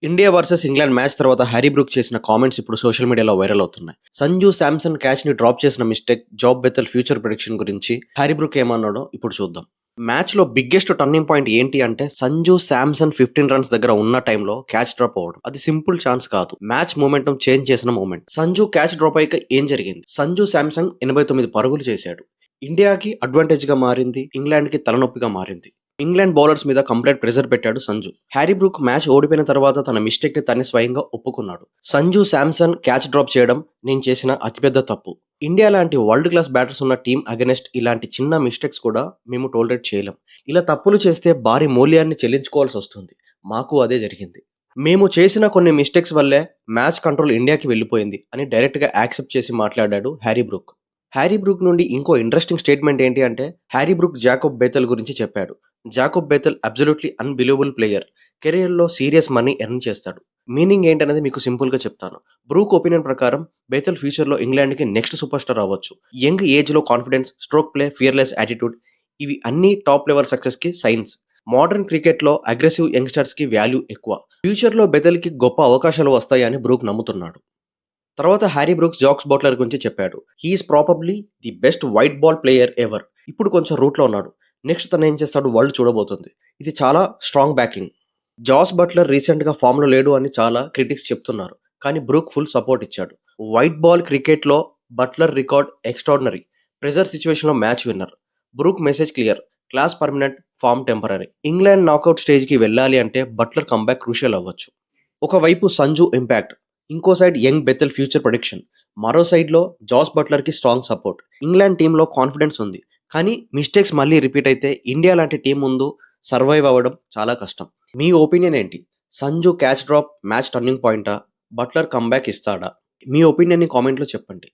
India versus England match తర్వాత Harry Brook చేసిన comments ఇప్పుడు సోషల్ మీడియాలో వైరల్ అవుతున్నాయి. సంజు శాంసన్ క్యాచ్ ని డ్రాప్ చేసిన mistake, job Bethell future prediction గురించి హ్యారీ బ్రూక్ ఏమన్నాడో ఇప్పుడు చూద్దాం. మ్యాచ్ లో బిగ్గెస్ట్ టర్నింగ్ పాయింట్ ఏంటి అంటే సంజు శాంసన్ 15 రన్స్ దగ్గర ఉన్న టైంలో క్యాచ్ డ్రాప్ అవ్వడం. అది సింపుల్ ఛాన్స్ కాదు, మ్యాచ్ మూమెంటం చేంజ్ చేసిన మూమెంట్. సంజు క్యాచ్ డ్రాప్ అయ్యాక ఏం జరిగింది? సంజు శాంసన్ 89 పరుగులు చేశాడు. ఇండియాకి అడ్వాంటేజ్ గా మారింది, ఇంగ్లాండ్ కి తలనొప్పిగా మారింది. ఇంగ్లాండ్ బౌలర్స్ మీద కంప్లీట్ ప్రెజర్ పెట్టాడు సంజు. హ్యారీ బ్రూక్ మ్యాచ్ ఓడిపోయిన తర్వాత తన మిస్టేక్ ని తనే స్వయంగా ఒప్పుకున్నాడు. సంజు శాంసన్ క్యాచ్ డ్రాప్ చేయడం నేను చేసిన అతిపెద్ద తప్పు. ఇండియా లాంటి వరల్డ్ క్లాస్ బ్యాటర్స్ ఉన్న టీం అగెనెస్ట్ ఇలాంటి చిన్న మిస్టేక్స్ కూడా మేము టోలరేట్ చేయలేం. ఇలా తప్పులు చేస్తే భారీ మూల్యాన్ని చెల్లించుకోవాల్సి వస్తుంది. మాకు అదే జరిగింది. మేము చేసిన కొన్ని మిస్టేక్స్ వల్లే మ్యాచ్ కంట్రోల్ ఇండియాకి వెళ్ళిపోయింది అని డైరెక్ట్ గా యాక్సెప్ట్ చేసి మాట్లాడాడు హ్యారీ బ్రూక్. హ్యారీ బ్రూక్ నుండి ఇంకో ఇంట్రెస్టింగ్ స్టేట్మెంట్ ఏంటి అంటే హ్యారీ బ్రూక్ జాకోబ్ బేతల్ గురించి చెప్పాడు. Jacob Betal absolutely unbelievable player. కెరియర్లో సీరియస్ మనీ ఎర్న్ చేస్తాడు. మీనింగ్ ఏంటనేది మీకు సింపుల్ గా చెప్తాను. బ్రూక్ ఒపీనియన్ ప్రకారం బేతల్ ఫ్యూచర్ లో ఇంగ్లాండ్ కి నెక్స్ట్ సూపర్ స్టార్ అవ్వచ్చు. యంగ్ ఏజ్ లో confidence, stroke play, fearless attitude, ఇవి అన్ని టాప్ లెవెల్ సక్సెస్ కి సైన్స్. మోడర్న్ క్రికెట్ లో అగ్రెసివ్ యంగ్స్టర్స్ కి వాల్యూ ఎక్కువ. ఫ్యూచర్ లో బెతల్ కి గొప్ప అవకాశాలు వస్తాయని బ్రూక్ నమ్ముతున్నాడు. తర్వాత హ్యారీ బ్రూక్స్ జాక్స్ బట్లర్ గురించి చెప్పాడు. He's probably the best white ball player ever. ఇప్పుడు కొంచెం రూట్ లో ఉన్నాడు. నెక్స్ట్ తను ఏం చేస్తాడు వరల్డ్ చూడబోతుంది. ఇది చాలా strong backing. Jos Buttler recent గా ఫామ్ లో లేడు అని చాలా క్రిటిక్స్ చెప్తున్నారు, కానీ బ్రూక్ ఫుల్ సపోర్ట్ ఇచ్చాడు. వైట్ బాల్ క్రికెట్ లో Buttler record extraordinary. Pressure situation లో match winner. Brook message clear, class permanent, form temporary. England knockout stage కి వెళ్ళాలి అంటే బట్లర్ కంబ్యాక్ క్రూషియల్ అవ్వచ్చు. ఒకవైపు సంజు ఇంపాక్ట్, ఇంకో side young Bethell future production, మరో సైడ్ లో జాస్ బట్లర్ కి స్ట్రాంగ్ సపోర్ట్. ఇంగ్లాండ్ టీంలో కాన్ఫిడెన్స్ ఉంది, కానీ మిస్టేక్స్ మళ్ళీ రిపీట్ అయితే ఇండియా లాంటి టీం ముందు సర్వైవ్ అవ్వడం చాలా కష్టం. మీ ఒపీనియన్ ఏంటి? Sanju catch drop match turning పాయింటా? బట్లర్ కంబ్యాక్ ఇస్తాడా? మీ ఒపీనియన్ ని కామెంట్లో చెప్పండి.